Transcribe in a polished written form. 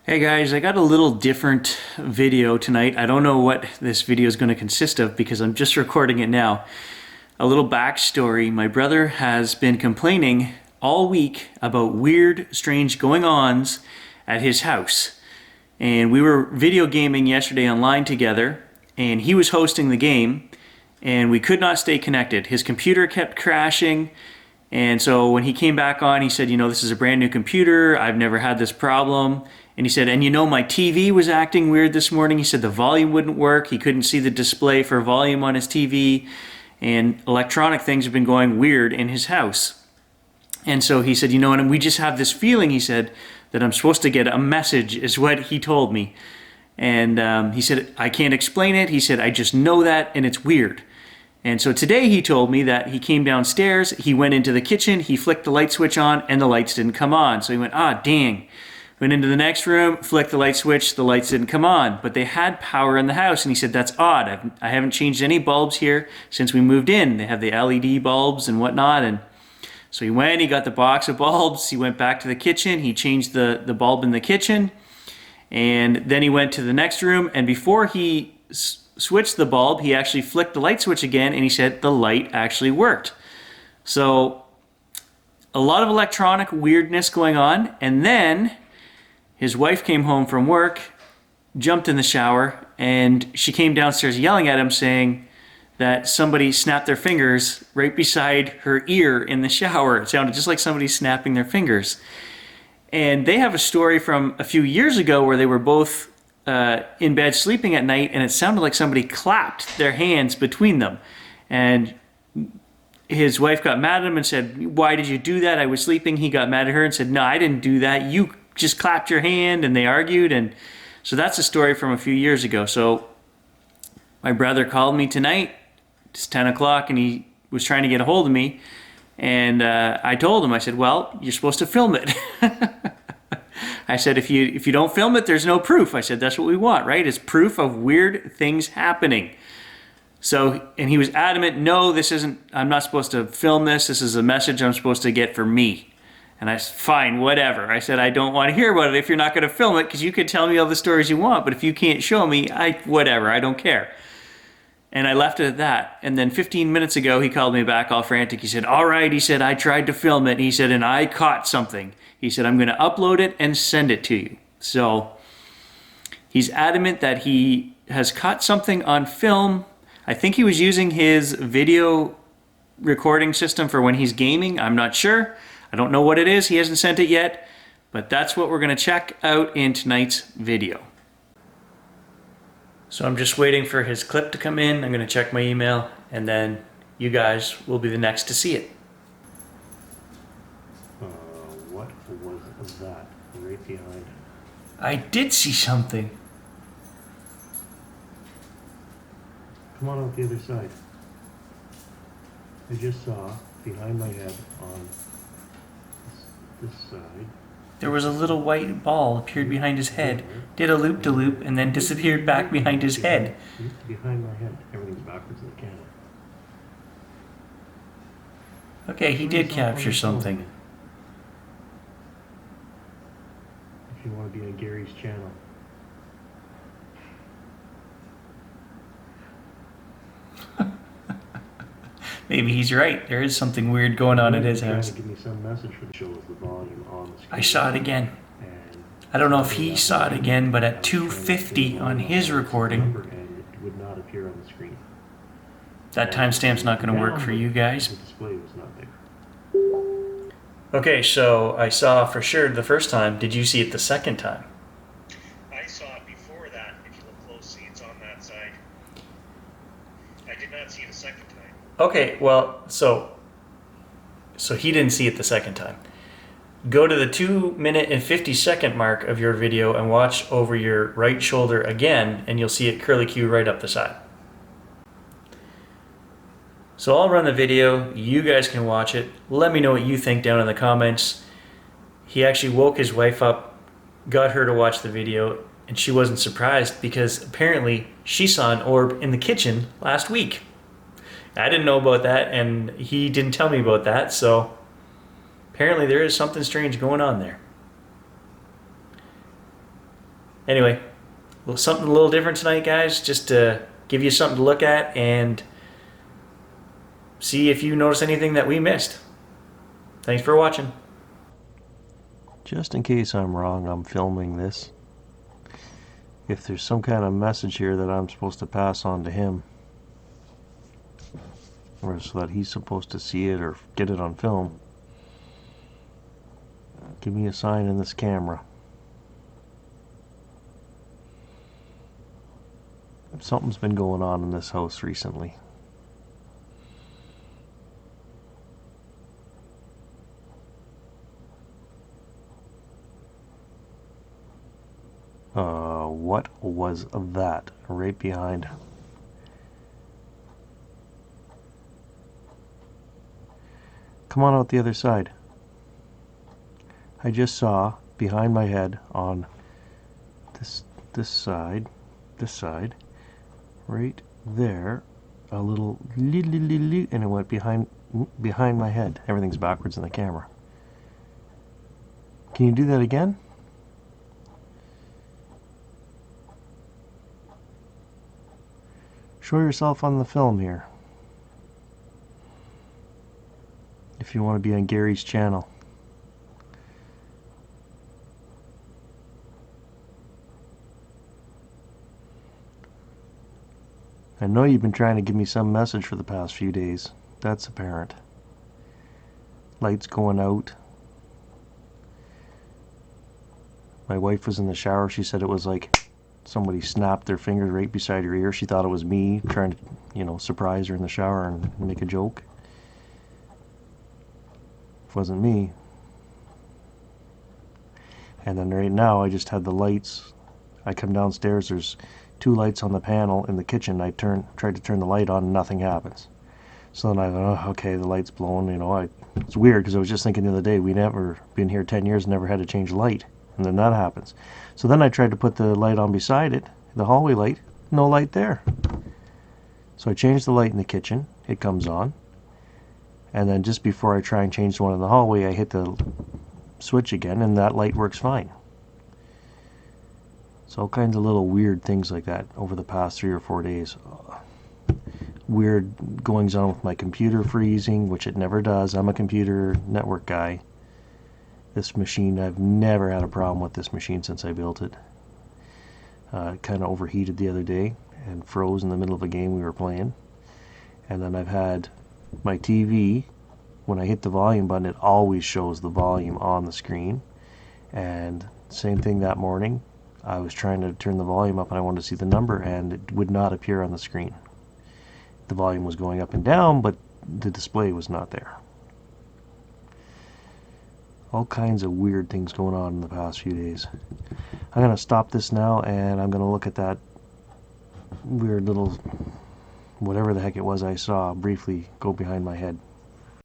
Hey guys, I got a little different video tonight. I don't know what this video is going to consist of because I'm just recording it now. A little backstory. My brother has been complaining all week about weird, strange going-ons at his house. And we were video gaming yesterday online together, and he was hosting the game, and we could not stay connected. His computer kept crashing. And so when he came back on, he said, this is a brand new computer. I've never had this problem. And he said, my TV was acting weird this morning. He said the volume wouldn't work. He couldn't see the display for volume on his TV. And electronic things have been going weird in his house. And so he said, and we just have this feeling, he said, that I'm supposed to get a message, is what he told me. And he said, I can't explain it. He said, I just know that, and it's weird. And so today he told me that he came downstairs, he went into the kitchen, he flicked the light switch on, and the lights didn't come on. So he went, dang. Went into the next room, flicked the light switch, the lights didn't come on. But they had power in the house, and he said, that's odd. I haven't changed any bulbs here since we moved in. They have the LED bulbs and whatnot. And so he went, he got the box of bulbs, he went back to the kitchen, he changed the bulb in the kitchen, and then he went to the next room, and before he switched the bulb, he actually flicked the light switch again, and he said the light actually worked. So a lot of electronic weirdness going on. And then his wife came home from work, jumped in the shower, and she came downstairs yelling at him, saying that somebody snapped their fingers right beside her ear in the shower. It sounded just like somebody snapping their fingers. And they have a story from a few years ago where they were both in bed sleeping at night, and it sounded like somebody clapped their hands between them. And his wife got mad at him and said, why did you do that? I was sleeping. He got mad at her and said, no, I didn't do that. You just clapped your hand. And they argued. And so that's a story from a few years ago. So my brother called me tonight. It's 10 o'clock, and he was trying to get a hold of me. And I told him, I said, well, you're supposed to film it. I said, if you don't film it, there's no proof. I said, that's what we want, right? It's proof of weird things happening. So, and he was adamant, no, this isn't, I'm not supposed to film this. This is a message I'm supposed to get for me. And I said, fine, whatever. I said, I don't want to hear about it if you're not going to film it, because you can tell me all the stories you want, but if you can't show me, whatever, I don't care. And I left it at that. And then 15 minutes ago, he called me back all frantic. He said, all right, he said, I tried to film it. He said, and I caught something. He said, I'm going to upload it and send it to you. So he's adamant that he has caught something on film. I think he was using his video recording system for when he's gaming. I'm not sure. I don't know what it is. He hasn't sent it yet. But that's what we're going to check out in tonight's video. So I'm just waiting for his clip to come in. I'm going to check my email, and then you guys will be the next to see it. What was that right behind? I did see something. Come on out the other side. I just saw behind my head on this side. There was a little white ball appeared behind his head, did a loop-de-loop, and then disappeared back behind his head. Behind my head. Everything's backwards in the camera. Okay, he did capture something. If you want to be on Gary's channel. Maybe he's right. There is something weird going on at his house. Give me some message for the show with the volume on the screen. I saw it again. I don't know if he saw it again, but at 2:50 on his recording, and it would not appear on the screen. that timestamp's not going to work for you guys. The display was not there. Okay, so I saw for sure the first time. Did you see it the second time? I saw it before that. If you look closely, it's on that side. I did not see it a second time. Okay, well, so he didn't see it the second time. Go to the 2-minute and 50-second mark of your video and watch over your right shoulder again, and you'll see it curlicue right up the side. So I'll run the video, you guys can watch it. Let me know what you think down in the comments. He actually woke his wife up, got her to watch the video, and she wasn't surprised because apparently she saw an orb in the kitchen last week. I didn't know about that, and he didn't tell me about that, so apparently there is something strange going on there. Anyway, something a little different tonight, guys, just to give you something to look at and see if you notice anything that we missed. Thanks for watching. Just in case I'm wrong, I'm filming this. If there's some kind of message here that I'm supposed to pass on to him, or so that he's supposed to see it or get it on film, give me a sign in this camera. Something's been going on in this house recently. What was that right behind? Come on out the other side. I just saw behind my head on this side, right there, a little and it went behind my head. Everything's backwards in the camera. Can you do that again? Show yourself on the film here, if you want to be on Gary's channel. I know you've been trying to give me some message for the past few days. That's apparent. Lights going out. My wife was in the shower. She said it was like somebody snapped their fingers right beside her ear. She thought it was me trying to, surprise her in the shower and make a joke. It wasn't me. And then right now I just had the lights. I come downstairs, there's 2 lights on the panel in the kitchen. I tried to turn the light on and nothing happens. So then I thought, oh, okay, the light's blown. It's weird because I was just thinking the other day, we never been here 10 years, never had to change light. And then that happens. So then I tried to put the light on beside it, the hallway light, no light there. So I changed the light in the kitchen, it comes on. And then just before I try and change the one in the hallway, I hit the switch again and that light works fine. So all kinds of little weird things like that over the past 3 or 4 days. Weird goings on with my computer freezing, which it never does. I'm a computer network guy. This machine, I've never had a problem with this machine since I built it. It kind of overheated the other day and froze in the middle of a game we were playing. And then I've had my TV, when I hit the volume button, it always shows the volume on the screen. And same thing that morning. I was trying to turn the volume up and I wanted to see the number and it would not appear on the screen. The volume was going up and down, but the display was not there. All kinds of weird things going on in the past few days. I'm going to stop this now and I'm going to look at that weird little whatever the heck it was I saw briefly go behind my head.